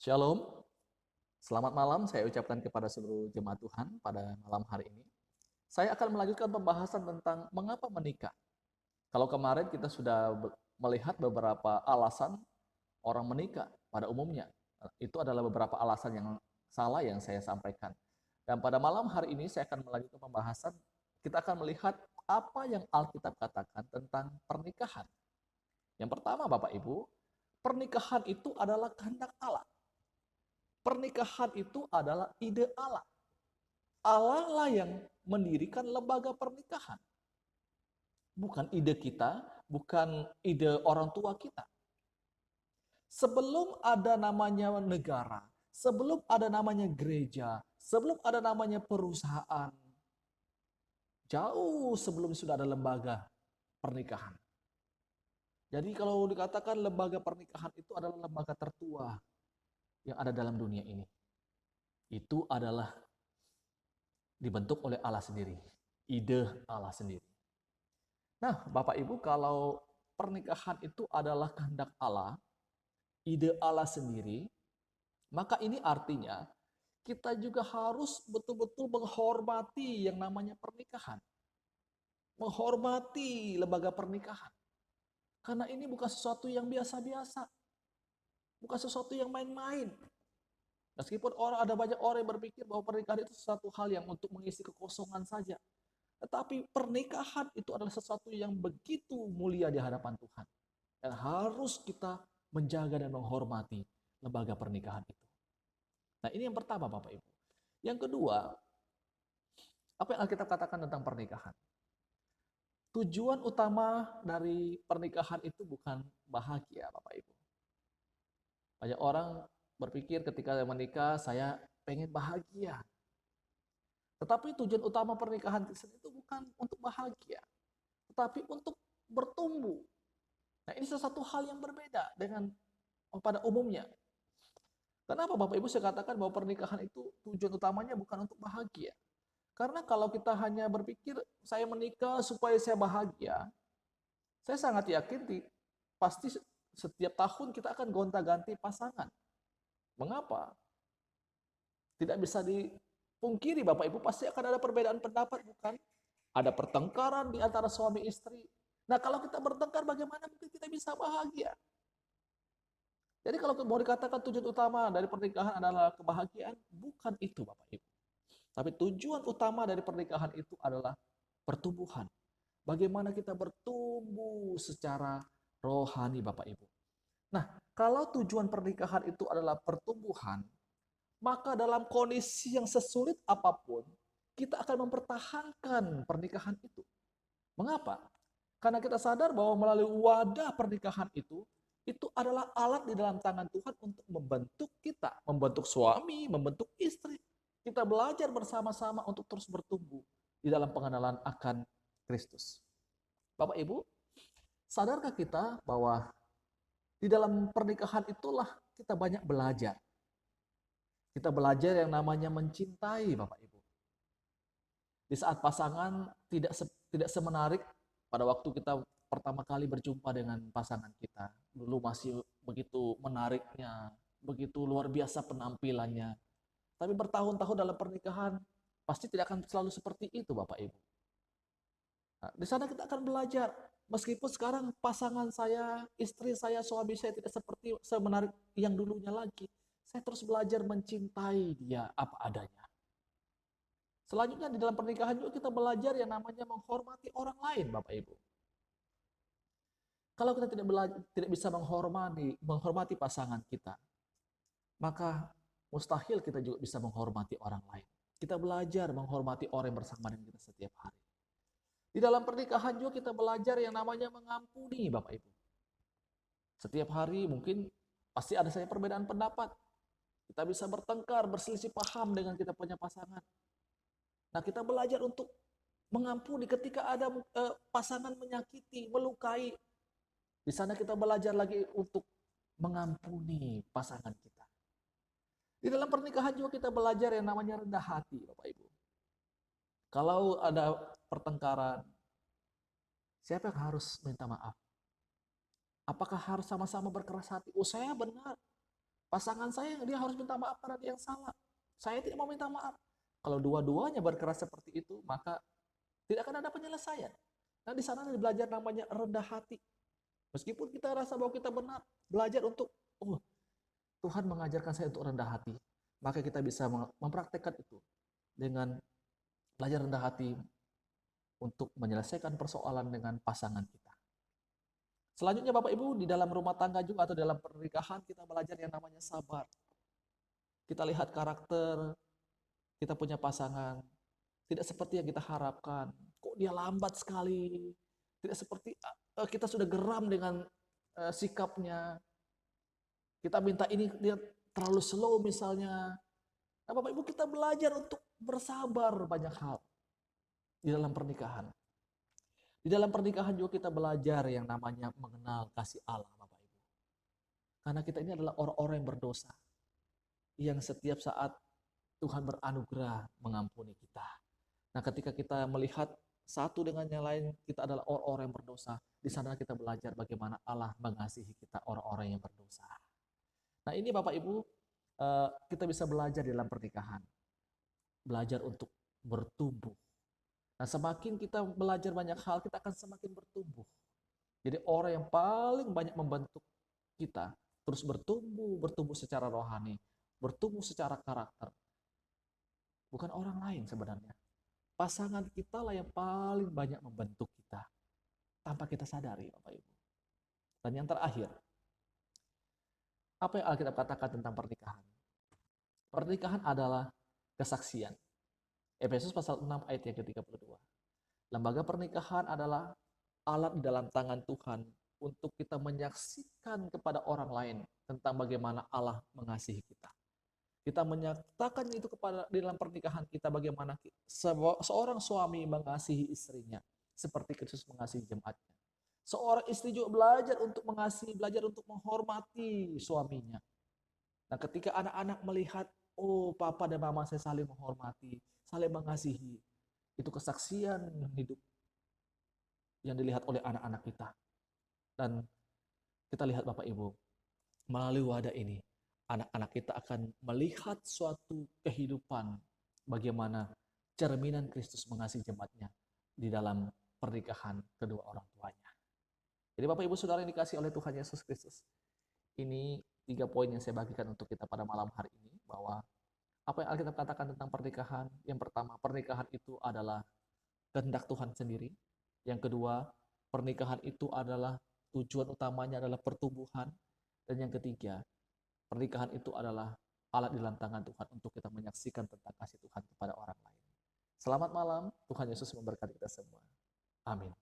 Shalom, selamat malam saya ucapkan kepada seluruh jemaat Tuhan pada malam hari ini. Saya akan melanjutkan pembahasan tentang mengapa menikah. Kalau kemarin kita sudah melihat beberapa alasan orang menikah pada umumnya. Itu adalah beberapa alasan yang salah yang saya sampaikan. Dan pada malam hari ini saya akan melanjutkan pembahasan, kita akan melihat apa yang Alkitab katakan tentang pernikahan. Yang pertama Bapak Ibu, pernikahan itu adalah kehendak Allah. Pernikahan itu adalah ide Allah. Allah lah yang mendirikan lembaga pernikahan. Bukan ide kita, bukan ide orang tua kita. Sebelum ada namanya negara, sebelum ada namanya gereja, sebelum ada namanya perusahaan, jauh sebelum sudah ada lembaga pernikahan. Jadi kalau dikatakan lembaga pernikahan itu adalah lembaga tertua yang ada dalam dunia ini. Itu adalah dibentuk oleh Allah sendiri. Ide Allah sendiri. Nah, Bapak Ibu, kalau pernikahan itu adalah kehendak Allah, ide Allah sendiri, maka ini artinya kita juga harus betul-betul menghormati yang namanya pernikahan. Menghormati lembaga pernikahan. Karena ini bukan sesuatu yang biasa-biasa. Bukan sesuatu yang main-main. Meskipun ada banyak orang yang berpikir bahwa pernikahan itu sesuatu hal yang untuk mengisi kekosongan saja. Tetapi pernikahan itu adalah sesuatu yang begitu mulia di hadapan Tuhan. Dan harus kita menjaga dan menghormati lembaga pernikahan itu. Nah, ini yang pertama Bapak Ibu. Yang kedua, apa yang Alkitab katakan tentang pernikahan? Tujuan utama dari pernikahan itu bukan bahagia Bapak Ibu. Banyak orang berpikir ketika menikah, saya pengen bahagia. Tetapi tujuan utama pernikahan itu bukan untuk bahagia, tetapi untuk bertumbuh. Nah, ini sesuatu hal yang berbeda dengan pada umumnya. Kenapa Bapak Ibu saya katakan bahwa pernikahan itu tujuan utamanya bukan untuk bahagia? Karena kalau kita hanya berpikir saya menikah supaya saya bahagia, saya sangat yakin pasti setiap tahun kita akan gonta-ganti pasangan. Mengapa? Tidak bisa dipungkiri Bapak Ibu pasti akan ada perbedaan pendapat, bukan? Ada pertengkaran di antara suami istri. Nah, kalau kita bertengkar bagaimana mungkin kita bisa bahagia? Jadi kalau mau dikatakan tujuan utama dari pernikahan adalah kebahagiaan, bukan itu Bapak Ibu. Tapi tujuan utama dari pernikahan itu adalah pertumbuhan. Bagaimana kita bertumbuh secara rohani Bapak Ibu. Nah, kalau tujuan pernikahan itu adalah pertumbuhan, maka dalam kondisi yang sesulit apapun, kita akan mempertahankan pernikahan itu. Mengapa? Karena kita sadar bahwa melalui wadah pernikahan itu adalah alat di dalam tangan Tuhan untuk membentuk kita, membentuk suami, membentuk istri. Kita belajar bersama-sama untuk terus bertumbuh di dalam pengenalan akan Kristus. Bapak Ibu, sadarkah kita bahwa di dalam pernikahan itulah kita banyak belajar. Kita belajar yang namanya mencintai Bapak Ibu. Di saat pasangan tidak semenarik pada waktu kita pertama kali berjumpa dengan pasangan kita. Dulu masih begitu menariknya, begitu luar biasa penampilannya. Tapi bertahun-tahun dalam pernikahan pasti tidak akan selalu seperti itu Bapak Ibu. Nah, di sana kita akan belajar. Meskipun sekarang pasangan saya, istri saya, suami saya tidak seperti semenarik yang dulunya lagi. Saya terus belajar mencintai dia apa adanya. Selanjutnya di dalam pernikahan juga kita belajar yang namanya menghormati orang lain Bapak Ibu. Kalau kita tidak bisa menghormati pasangan kita, maka mustahil kita juga bisa menghormati orang lain. Kita belajar menghormati orang yang bersama dengan kita setiap hari. Di dalam pernikahan juga kita belajar yang namanya mengampuni Bapak Ibu. Setiap hari mungkin pasti ada saja perbedaan pendapat. Kita bisa bertengkar, berselisih paham dengan kita punya pasangan. Nah, kita belajar untuk mengampuni ketika ada pasangan menyakiti, melukai. Di sana kita belajar lagi untuk mengampuni pasangan kita. Di dalam pernikahan juga kita belajar yang namanya rendah hati, Bapak Ibu. Kalau ada pertengkaran, siapa yang harus minta maaf? Apakah harus sama-sama berkeras hati? Oh, saya benar. Pasangan saya dia harus minta maaf karena dia yang salah. Saya tidak mau minta maaf. Kalau dua-duanya berkeras seperti itu, maka tidak akan ada penyelesaian. Nah, di sana belajar namanya rendah hati. Meskipun kita rasa bahwa kita benar, belajar untuk, oh, Tuhan mengajarkan saya untuk rendah hati. Maka kita bisa mempraktekkan itu dengan belajar rendah hati untuk menyelesaikan persoalan dengan pasangan kita. Selanjutnya Bapak Ibu, di dalam rumah tangga juga atau dalam pernikahan kita belajar yang namanya sabar. Kita lihat karakter, kita punya pasangan, tidak seperti yang kita harapkan. Kok dia lambat sekali? Tidak seperti kita sudah geram dengan sikapnya. Kita minta ini dia terlalu slow misalnya. Nah, Bapak Ibu, kita belajar untuk bersabar banyak hal di dalam pernikahan. Di dalam pernikahan juga kita belajar yang namanya mengenal kasih Allah, Bapak Ibu. Karena kita ini adalah orang-orang yang berdosa. Yang setiap saat Tuhan beranugerah mengampuni kita. Nah, ketika kita melihat satu dengan yang lain, kita adalah orang-orang yang berdosa. Di sana kita belajar bagaimana Allah mengasihi kita, orang-orang yang berdosa. Nah, ini Bapak Ibu, kita bisa belajar dalam pernikahan. Belajar untuk bertumbuh. Nah, semakin kita belajar banyak hal, kita akan semakin bertumbuh. Jadi orang yang paling banyak membentuk kita, terus bertumbuh secara rohani, bertumbuh secara karakter. Bukan orang lain sebenarnya. Pasangan kita lah yang paling banyak membentuk kita. Tanpa kita sadari, Bapak Ibu. Dan yang terakhir, apa yang Alkitab katakan tentang pernikahan? Pernikahan adalah kesaksian. Efesus pasal 6 ayat yang ke-32. Lembaga pernikahan adalah alat di dalam tangan Tuhan untuk kita menyaksikan kepada orang lain tentang bagaimana Allah mengasihi kita. Kita menyatakan itu kepada di dalam pernikahan kita bagaimana seorang suami mengasihi istrinya seperti Kristus mengasihi jemaatnya. Seorang istri juga belajar untuk mengasihi, belajar untuk menghormati suaminya. Nah, ketika anak-anak melihat, oh, papa dan mama saya saling menghormati, saling mengasihi, itu kesaksian hidup yang dilihat oleh anak-anak kita. Dan kita lihat Bapak Ibu, melalui wadah ini, anak-anak kita akan melihat suatu kehidupan bagaimana cerminan Kristus mengasihi jemaatnya di dalam pernikahan kedua orang tuanya. Jadi Bapak Ibu Saudara yang dikasihi oleh Tuhan Yesus Kristus, ini 3 poin yang saya bagikan untuk kita pada malam hari ini, bahwa apa yang Alkitab katakan tentang pernikahan. Yang pertama, pernikahan itu adalah kehendak Tuhan sendiri. Yang kedua, pernikahan itu adalah tujuan utamanya adalah pertumbuhan. Dan yang ketiga, pernikahan itu adalah alat di dalam tangan Tuhan untuk kita menyaksikan tentang kasih Tuhan kepada orang lain. Selamat malam, Tuhan Yesus memberkati kita semua. Amin.